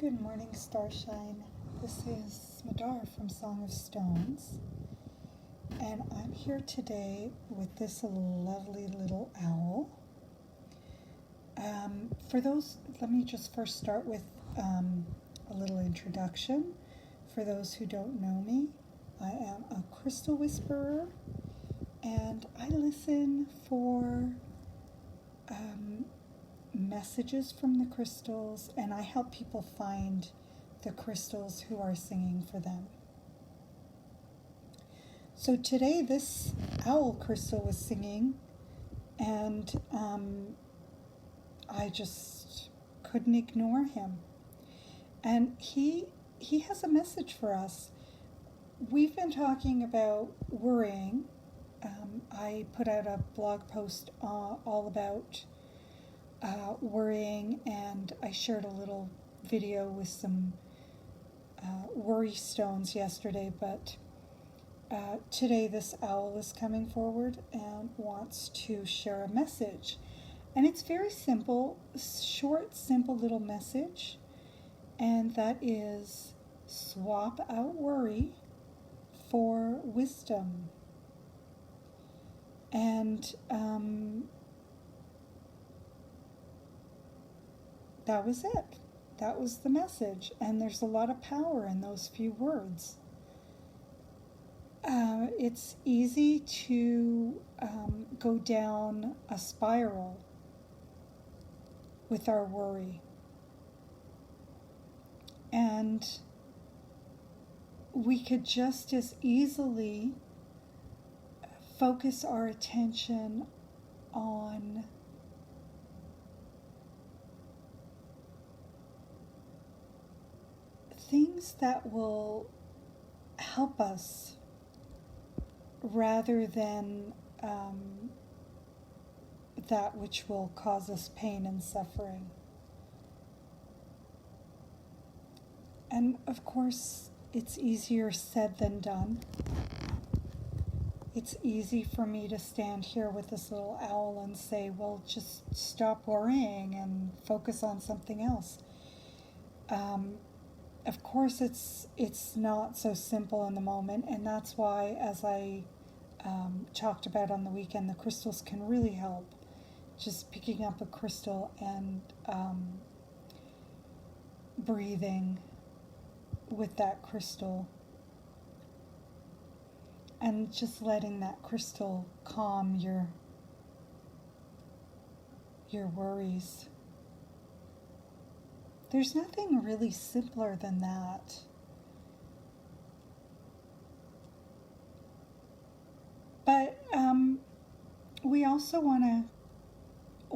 Good morning, Starshine. This is Madar from Song of Stones, and I'm here today with this lovely little owl. For those, let me just first start with a little introduction. For those who don't know me, I am a crystal whisperer, and I listen for messages from the crystals, and I help people find the crystals who are singing for them. So today, this owl crystal was singing, and I just couldn't ignore him. And he has a message for us. We've been talking about worrying. I put out a blog post all about worrying, and I shared a little video with some worry stones yesterday, but today this owl is coming forward and wants to share a message. And it's very simple, short, simple little message, and that is swap out worry for wisdom. And that was it. That was the message. And there's a lot of power in those few words. It's easy to go down a spiral with our worry. And we could just as easily focus our attention on things that will help us rather than that which will cause us pain and suffering. And of course, it's easier said than done. It's easy for me to stand here with this little owl and say, well, just stop worrying and focus on something else. Of course, it's not so simple in the moment, and that's why, as I talked about on the weekend, the crystals can really help. Just picking up a crystal and breathing with that crystal, and just letting that crystal calm your worries. There's nothing really simpler than that. But we also want to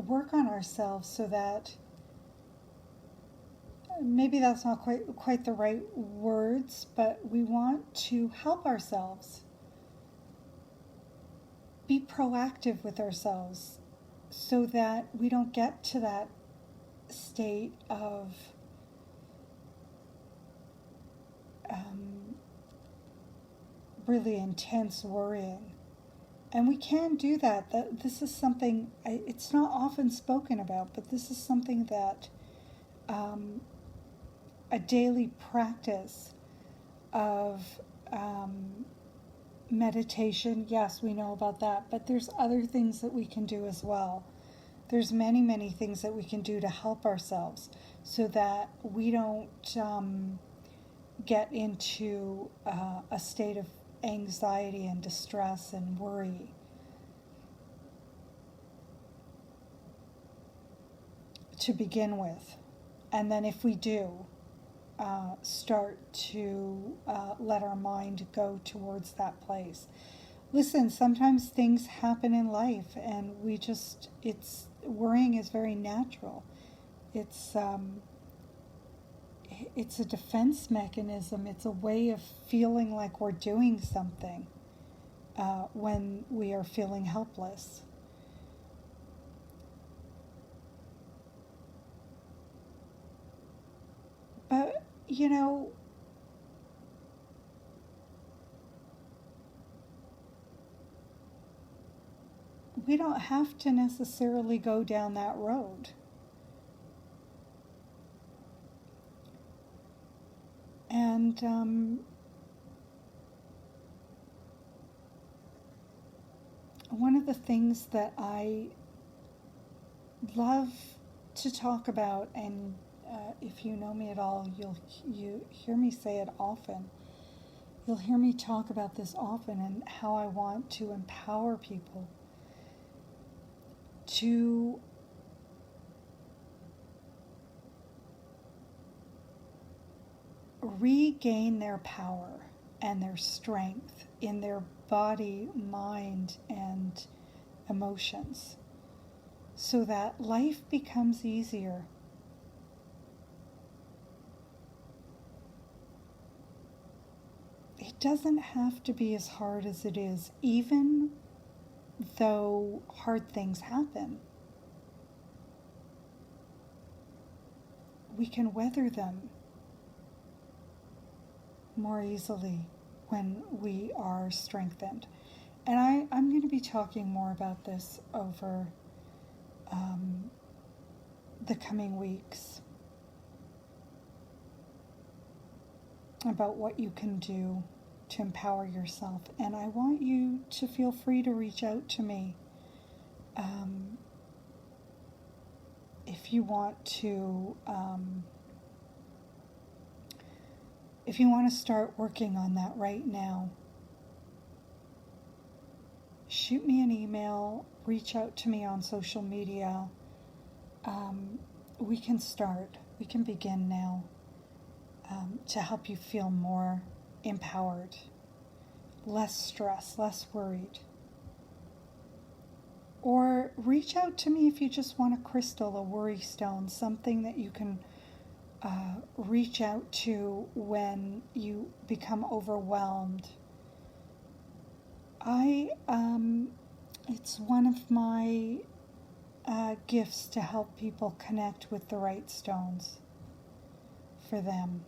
work on ourselves so that maybe that's not quite the right words, but we want to help ourselves. Be proactive with ourselves so that we don't get to that state of really intense worrying. And we can do that. This is something, it's not often spoken about, but this is something that a daily practice of meditation, yes, we know about that, but there's other things that we can do as well. There's many, many things that we can do to help ourselves so that we don't get into a state of anxiety and distress and worry. To begin with. And then if we do, start to let our mind go towards that place. Listen, sometimes things happen in life and worrying is very natural. It's a defense mechanism. It's a way of feeling like we're doing something when we are feeling helpless. But, we don't have to necessarily go down that road. And one of the things that I love to talk about, and if you know me at all, you hear me say it often. You'll hear me talk about this often, and how I want to empower people to regain their power and their strength in their body, mind, and emotions, so that life becomes easier. It doesn't have to be as hard as it is, even though hard things happen. We can weather them more easily when we are strengthened. And I'm going to be talking more about this over the coming weeks, about what you can do to empower yourself. And I want you to feel free to reach out to me if you want to start working on that right now. Shoot me an email, reach out to me on social media. We can start, we can begin now to help you feel more empowered, less stressed, less worried. Or reach out to me if you just want a crystal, a worry stone, something that you can reach out to when you become overwhelmed. It's one of my gifts to help people connect with the right stones for them.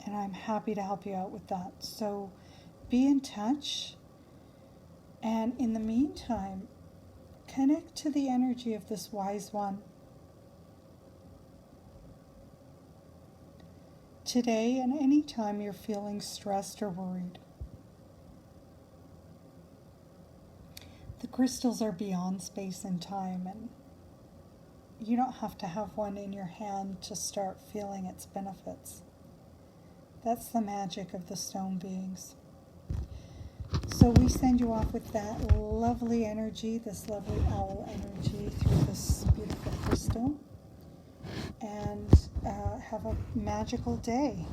And I'm happy to help you out with that. So be in touch. And in the meantime, connect to the energy of this wise one. Today and any time you're feeling stressed or worried. The crystals are beyond space and time, and you don't have to have one in your hand to start feeling its benefits. That's the magic of the stone beings. So we send you off with that lovely energy, this lovely owl energy, through this beautiful crystal. And have a magical day.